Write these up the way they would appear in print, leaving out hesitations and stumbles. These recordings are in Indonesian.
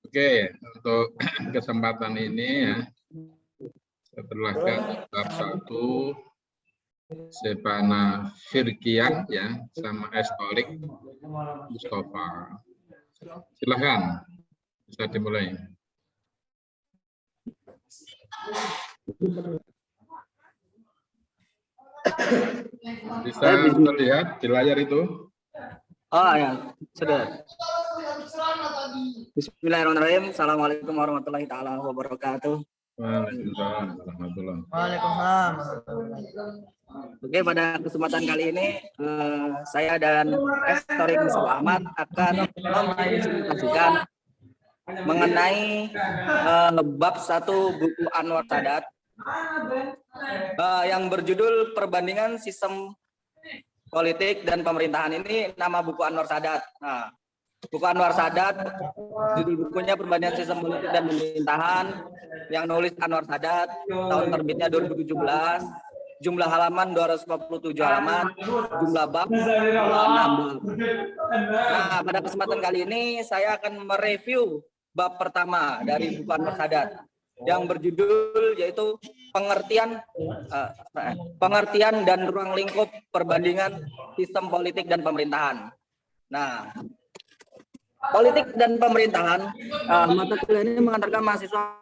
Oke, untuk kesempatan ini ya, saya persilahkan bab 1 Sebana Firkian ya sama Estolik Mustafa. Silahkan, bisa dimulai. Bisa terlihat di layar itu? Oh ya, sudah. Bismillahirrahmanirrahim. Assalamualaikum warahmatullahi taala wabarakatuh. Waalaikumsalam warahmatullahi. Waalaikumsalam. Oke, pada kesempatan kali ini saya dan Estorik Mustafa Ahmad akan mempresentasikan mengenai bab 1 buku Anwar Sadat yang berjudul Perbandingan Sistem Politik dan Pemerintahan. Ini nama buku Anwar Sadat. Nah, buku Anwar Sadat, judul bukunya Perbandingan Sistem Politik dan Pemerintahan, yang nulis Anwar Sadat, tahun terbitnya 2017, jumlah halaman 247 halaman, jumlah bab 6 bab. Nah, pada kesempatan kali ini saya akan mereview bab pertama dari buku Anwar Sadat yang berjudul yaitu pengertian dan ruang lingkup perbandingan sistem politik dan pemerintahan. Nah, politik dan pemerintahan, mata kuliah ini mengantarkan mahasiswa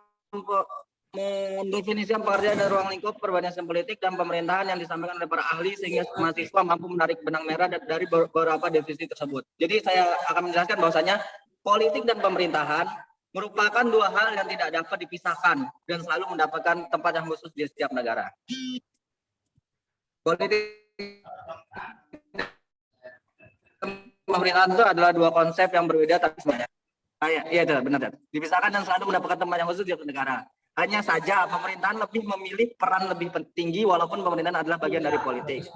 mendefinisikan pengertian dan ruang lingkup perbandingan sistem politik dan pemerintahan yang disampaikan oleh para ahli sehingga mahasiswa mampu menarik benang merah dari beberapa definisi tersebut. Jadi saya akan menjelaskan bahwasanya politik dan pemerintahan merupakan dua hal yang tidak dapat dipisahkan dan selalu mendapatkan tempat yang khusus di setiap negara. Politik pemerintahan itu adalah dua konsep yang berbeda tapi sebenarnya iya benar. Dipisahkan dan selalu mendapatkan tempat yang khusus di setiap negara. Hanya saja pemerintahan lebih memilih peran lebih tinggi walaupun pemerintahan adalah bagian dari politik.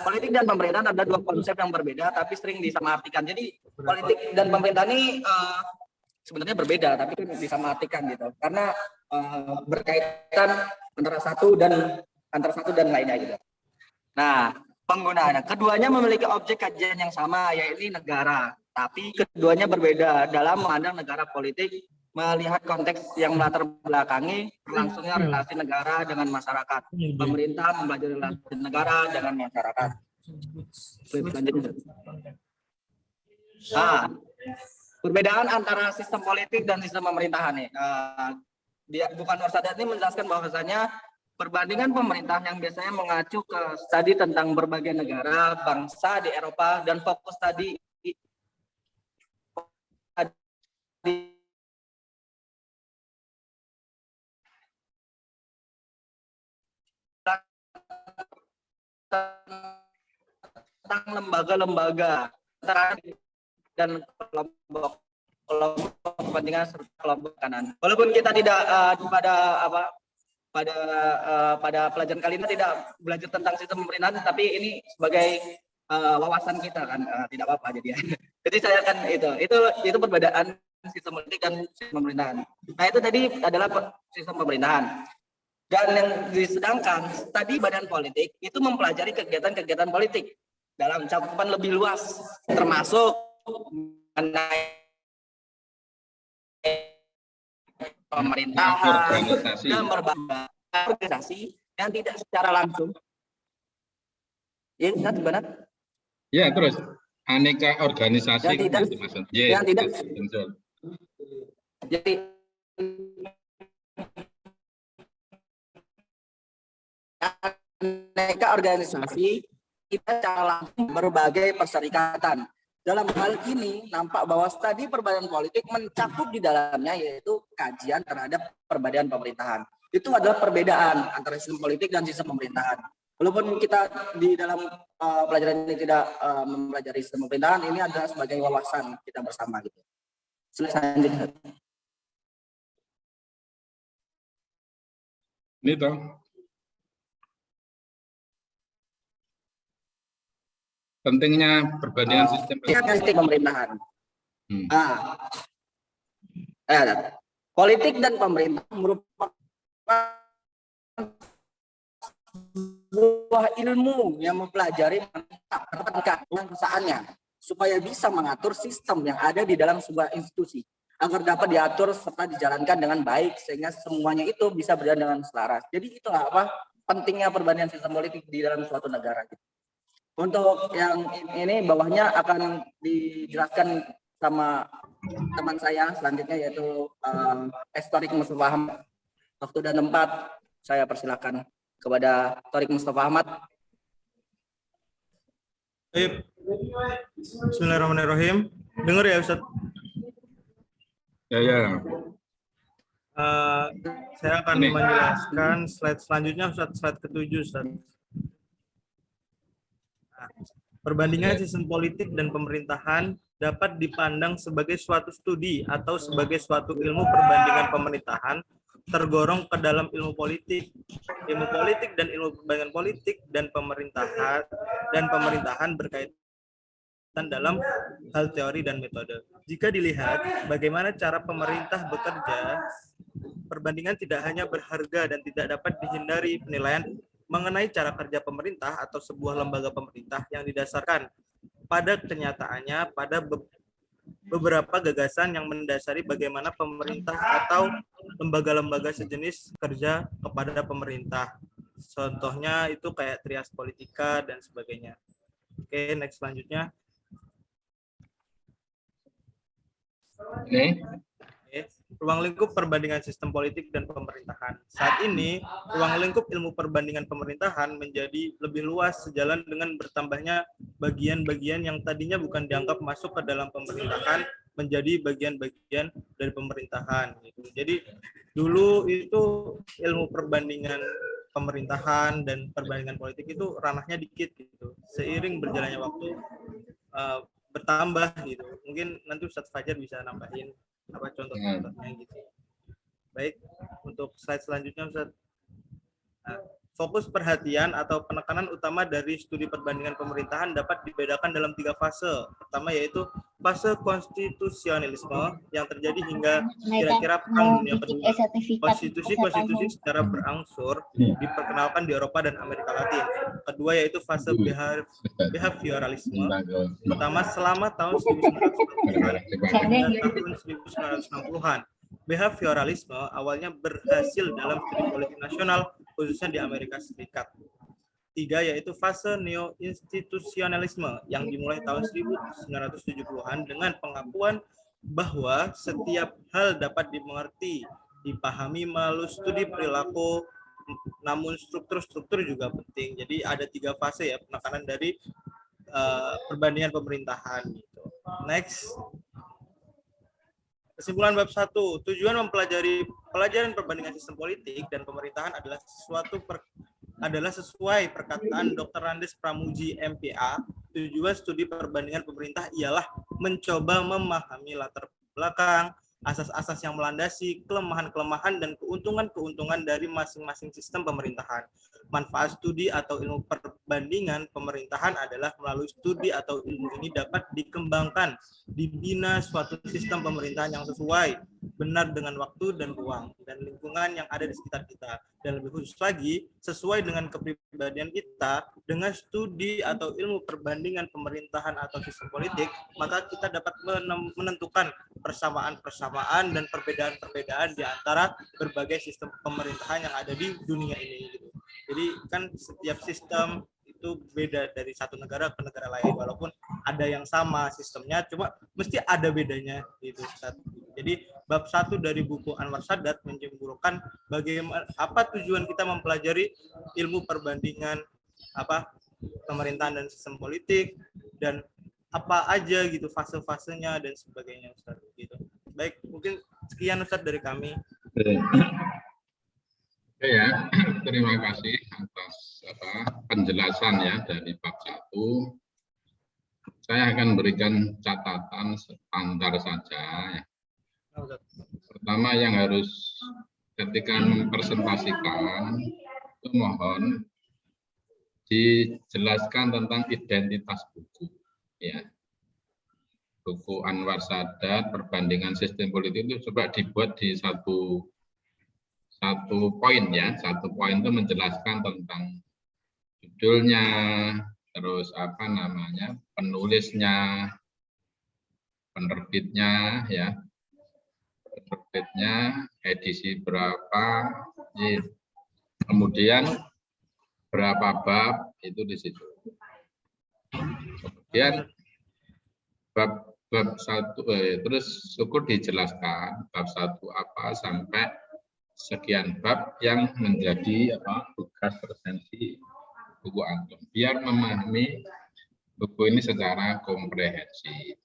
Politik dan pemerintahan adalah dua konsep yang berbeda tapi sering disamaartikan. Jadi politik dan pemerintahan ini sebenarnya berbeda tapi kan disamaartikan gitu. Karena berkaitan antara satu dan lainnya gitu. Nah, penggunaannya keduanya memiliki objek kajian yang sama yaitu negara. Tapi keduanya berbeda dalam memandang negara politik, melihat konteks yang melatar belakangi berlangsungnya relasi negara dengan masyarakat. Pemerintah mempelajari relasi negara dengan masyarakat. Selanjutnya. Nah, perbedaan antara sistem politik dan sistem pemerintahan nih. Bukan Anwar Sadat ini menjelaskan bahwasanya perbandingan pemerintahan yang biasanya mengacu ke studi tentang berbagai negara, bangsa di Eropa dan fokus tadi tentang lembaga-lembaga dan kelompok kepentingan serta kelompok kanan. Walaupun kita tidak pada pelajaran kali ini tidak belajar tentang sistem pemerintahan, tapi ini sebagai wawasan kita kan, tidak apa-apa jadi. Jadi saya akan itu perbedaan sistem politik dan sistem pemerintahan. Nah, itu tadi adalah sistem pemerintahan. Dan yang disedangkan tadi badan politik itu mempelajari kegiatan-kegiatan politik dalam cakupan lebih luas, termasuk mengenai pemerintahan dan berbagai organisasi yang tidak secara langsung. Ya, benar. Ya, terus aneka organisasi yang tidak, yang tidak. Jadi aneka organisasi kita secara langsung berbagai perserikatan. Dalam hal ini nampak bahwa studi perbandingan politik mencakup di dalamnya yaitu kajian terhadap perbedaan pemerintahan. Itu adalah perbedaan antara sistem politik dan sistem pemerintahan. Walaupun kita di dalam pelajaran ini tidak mempelajari sistem pemerintahan, ini adalah sebagai wawasan kita bersama gitu. Selanjutnya. Ini toh. Pentingnya perbandingan sistem pemerintahan. Politik dan pemerintah merupakan sebuah ilmu yang mempelajari kesaannya supaya bisa mengatur sistem yang ada di dalam sebuah institusi. agar dapat diatur serta dijalankan dengan baik sehingga semuanya itu bisa berjalan dengan selaras. Jadi itulah apa pentingnya perbandingan sistem politik di dalam suatu negara. Untuk yang ini bawahnya akan dijelaskan sama teman saya selanjutnya yaitu Torik Mustafa Ahmad. Waktu dan tempat saya persilakan kepada Torik Mustafa Ahmad. Baik. Bismillahirrahmanirrahim. Dengar ya Ustaz? Ya. Saya akan menjelaskan slide selanjutnya, Ustaz, slide ke-7, Ustaz. Nah, perbandingan sistem politik dan pemerintahan dapat dipandang sebagai suatu studi atau sebagai suatu ilmu perbandingan pemerintahan tergolong ke dalam ilmu politik. Ilmu politik dan ilmu perbandingan politik dan pemerintahan berkaitan dalam hal teori dan metode. Jika dilihat bagaimana cara pemerintah bekerja, perbandingan tidak hanya berharga dan tidak dapat dihindari penilaian mengenai cara kerja pemerintah atau sebuah lembaga pemerintah yang didasarkan pada kenyataannya pada beberapa gagasan yang mendasari bagaimana pemerintah atau lembaga-lembaga sejenis kerja kepada pemerintah. Contohnya itu kayak trias politika dan sebagainya. Oke, next selanjutnya. Ruang lingkup perbandingan sistem politik dan pemerintahan. Saat ini, ruang lingkup ilmu perbandingan pemerintahan menjadi lebih luas sejalan dengan bertambahnya bagian-bagian yang tadinya bukan dianggap masuk ke dalam pemerintahan menjadi bagian-bagian dari pemerintahan. Jadi dulu itu ilmu perbandingan pemerintahan dan perbandingan politik itu ranahnya dikit gitu. Seiring berjalannya waktu bertambah gitu. Mungkin nanti Ustadz Fajar bisa nambahin apa contoh-contohnya gitu. Baik, untuk slide selanjutnya Ustadz. Nah, fokus perhatian atau penekanan utama dari studi perbandingan pemerintahan dapat dibedakan dalam 3 fase. Pertama yaitu fase konstitusionalisme yang terjadi hingga kira-kira perang dunia kedua. Konstitusi-konstitusi secara berangsur diperkenalkan di Eropa dan Amerika Latin. Kedua yaitu fase behavioralisme, terutama selama tahun 1960-an. Behavioralisme awalnya berhasil dalam studi politik nasional, khususnya di Amerika Serikat. 3 yaitu fase neo-institusionalisme yang dimulai tahun 1970-an dengan pengakuan bahwa setiap hal dapat dimengerti, dipahami melalui studi perilaku, namun struktur-struktur juga penting. Jadi ada 3 fase ya penekanan dari perbandingan pemerintahan. Gitu. Next. Kesimpulan bab 1, tujuan mempelajari pelajaran perbandingan sistem politik dan pemerintahan adalah sesuai perkataan Dr. Randes Pramuji MPA. Tujuan studi perbandingan pemerintah ialah mencoba memahami latar belakang, asas-asas yang melandasi kelemahan-kelemahan dan keuntungan-keuntungan dari masing-masing sistem pemerintahan. Manfaat studi atau ilmu perbandingan pemerintahan adalah melalui studi atau ilmu ini dapat dikembangkan, dibina suatu sistem pemerintahan yang sesuai, benar dengan waktu dan ruang, dan lingkungan yang ada di sekitar kita. Dan lebih khusus lagi, sesuai dengan kepribadian kita, dengan studi atau ilmu perbandingan pemerintahan atau sistem politik, maka kita dapat menentukan persamaan-persamaan dan perbedaan-perbedaan di antara berbagai sistem pemerintahan yang ada di dunia ini. Jadi kan setiap sistem itu beda dari satu negara ke negara lain, walaupun ada yang sama sistemnya, cuma mesti ada bedanya gitu. Jadi bab 1 dari buku Anwar Sadat menyimpulkan bagaimana apa tujuan kita mempelajari ilmu perbandingan pemerintahan dan sistem politik dan apa aja gitu fase-fasenya dan sebagainya Ustaz gitu. Baik, mungkin sekian Ustaz dari kami. Ya, terima kasih atas penjelasan ya dari bab 1. Saya akan berikan catatan standar saja. Ya. Pertama yang harus ketika mempresentasikan itu mohon dijelaskan tentang identitas buku. Ya. Buku Anwar Sadat perbandingan sistem politik itu coba dibuat di satu poin ya, satu poin itu menjelaskan tentang judulnya, terus penulisnya, penerbitnya ya, terbitnya edisi berapa, kemudian berapa bab itu di situ. Kemudian bab satu, terus syukur dijelaskan bab satu apa sampai sekian bab yang menjadi tugas resensi buku antum, biar memahami buku ini secara komprehensif.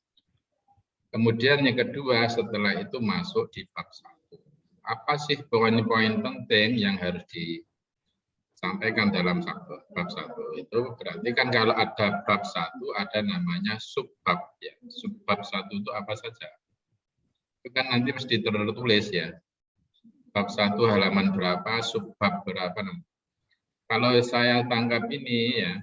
Kemudian yang kedua, setelah itu masuk di bab satu. Apa sih poin-poin penting yang harus disampaikan dalam bab satu? Itu berarti kan kalau ada bab satu, ada namanya subbab. Ya. Subbab satu itu apa saja? Itu kan nanti mesti tertulis ya. Bab 1 halaman berapa, subbab berapa. Kalau saya tangkap ini ya,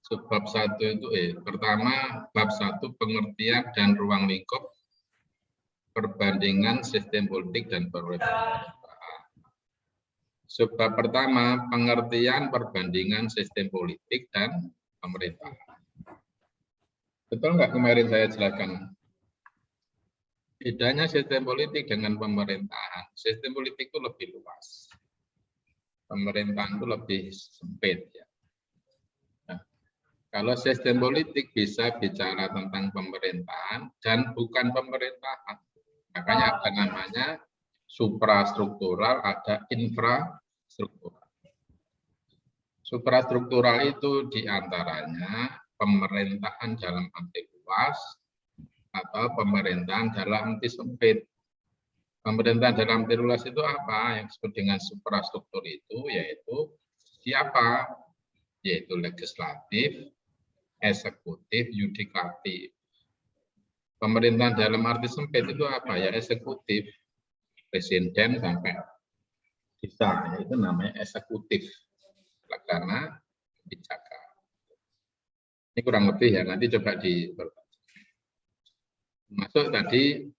subbab 1 itu pertama bab 1 pengertian dan ruang lingkup perbandingan sistem politik dan pemerintahan. Subbab pertama pengertian perbandingan sistem politik dan pemerintahan. Betul nggak kemarin saya jelaskan? Bedanya sistem politik dengan pemerintahan. Sistem politik itu lebih luas. Pemerintahan itu lebih sempit. Ya. Nah, kalau sistem politik bisa bicara tentang pemerintahan dan bukan pemerintahan. Makanya ada namanya suprastruktural, ada infrastruktural. Suprastruktural itu diantaranya pemerintahan dalam arti luas, atau pemerintahan dalam arti sempit. Pemerintahan dalam arti luas itu apa? Yang disebut dengan suprastruktur itu yaitu siapa? Yaitu legislatif, eksekutif, yudikatif. Pemerintahan dalam arti sempit itu apa? Ya eksekutif, presiden sampai desa, itu namanya eksekutif. Karena dijaga. Ini kurang lebih ya, nanti coba masuk tadi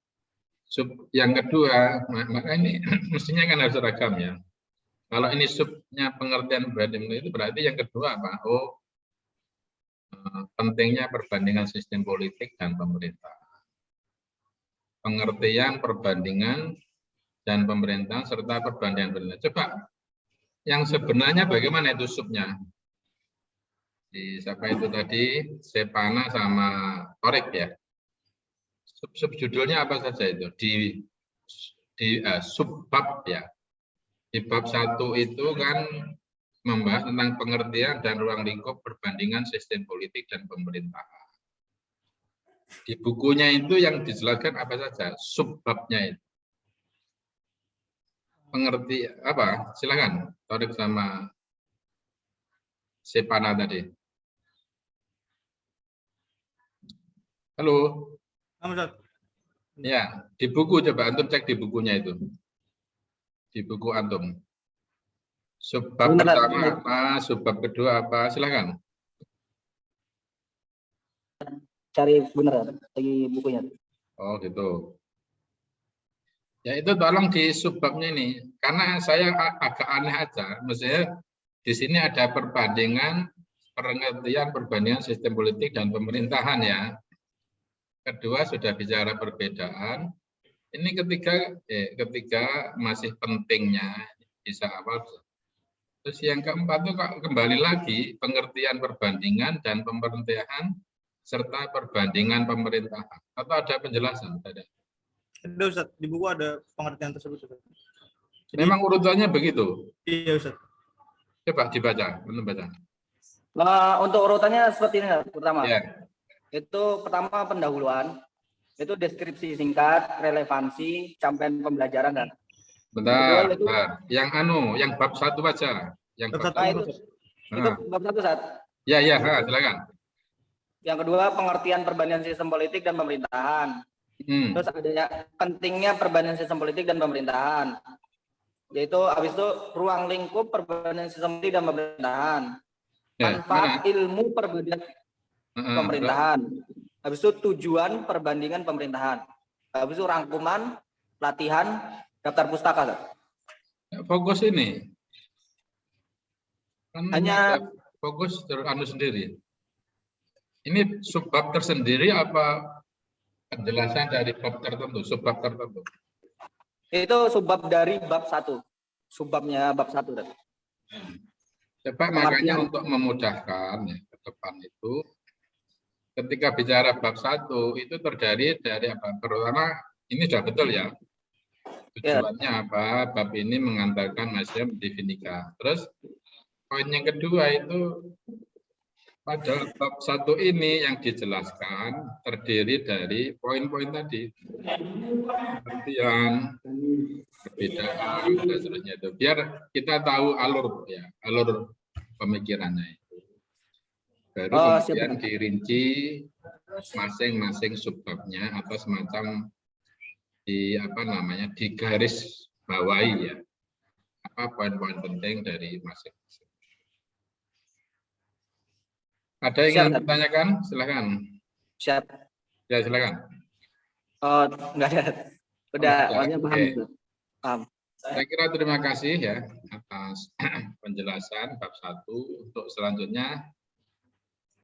yang kedua, maka ini mestinya kan harus seragam ya. Kalau ini subnya pengertian perbandingan itu berarti yang kedua apa? Oh, pentingnya perbandingan sistem politik dan pemerintahan. Pengertian perbandingan dan pemerintahan serta perbandingan pemerintahan. Coba yang sebenarnya bagaimana itu subnya? Di siapa itu tadi? Sepana sama Torek ya. Subjudulnya apa saja itu di subbab ya. Di bab 1 itu kan membahas tentang pengertian dan ruang lingkup perbandingan sistem politik dan pemerintahan. Di bukunya itu yang dijelaskan apa saja subbabnya itu. Pengerti apa? Silakan Tarik sama Sepana tadi. Halo. Ya, di buku coba antum cek di bukunya itu. Di buku antum. Subbab pertama apa, subbab kedua apa, silakan. Cari beneran lagi bukunya. Oh, gitu. Ya itu tolong di subbabnya ini, karena saya agak aneh aja. Maksudnya di sini ada perbandingan, pengertian perbandingan sistem politik dan pemerintahan ya. Kedua sudah bicara perbedaan. Ini ketiga masih pentingnya bisa awal. Terus yang keempat itu kembali lagi pengertian perbandingan dan pemerintahan serta perbandingan pemerintahan. Atau ada penjelasan? Ada Ustaz, di buku ada pengertian tersebut. Ustaz. Jadi, memang urutannya begitu? Iya Ustaz. Coba dibaca, baca. Nah, untuk urutannya seperti ini pertama. Ya. Itu pertama pendahuluan, itu deskripsi singkat, relevansi, capaian pembelajaran dan. Bentar. Yang bab 1 aja. Yang bab 1. Itu bab 1 saat. Ya, silakan. Yang kedua pengertian perbandingan sistem politik dan pemerintahan. Terus adanya pentingnya perbandingan sistem politik dan pemerintahan. Yaitu habis itu ruang lingkup perbandingan sistem politik dan pemerintahan. Manfaat ilmu perbandingan pemerintahan. Habis itu tujuan perbandingan pemerintahan. Habis itu rangkuman, latihan, daftar pustaka. Fokus ini. Hanya fokus sendiri. Ini subbab tersendiri apa penjelasan dari bab tertentu, subbab tertentu? Itu subbab dari bab 1. Subbabnya bab 1. Dan. Coba makanya untuk memudahkan ya, ke depan itu, ketika bicara bab 1 itu terdiri dari apa? Terutama ini sudah betul ya. Tujuannya apa? Bab ini mengantarkan mazhab di Finika. Terus poin yang kedua itu pada bab 1 ini yang dijelaskan terdiri dari poin-poin tadi. Pengertian, perbedaan, dan seterusnya itu. Biar kita tahu alur ya, alur pemikirannya itu. Baru kemudian dirinci masing-masing subbabnya atau semacam di apa namanya di garis bawahi ya. Apa poin-poin penting dari masing-masing. Ada yang ingin ditanyakan? Silakan. Siap. Ya, silakan. Oh, enggak ada. Udah, makanya paham. Okay. Paham. Saya kira terima kasih ya atas penjelasan bab 1. Untuk selanjutnya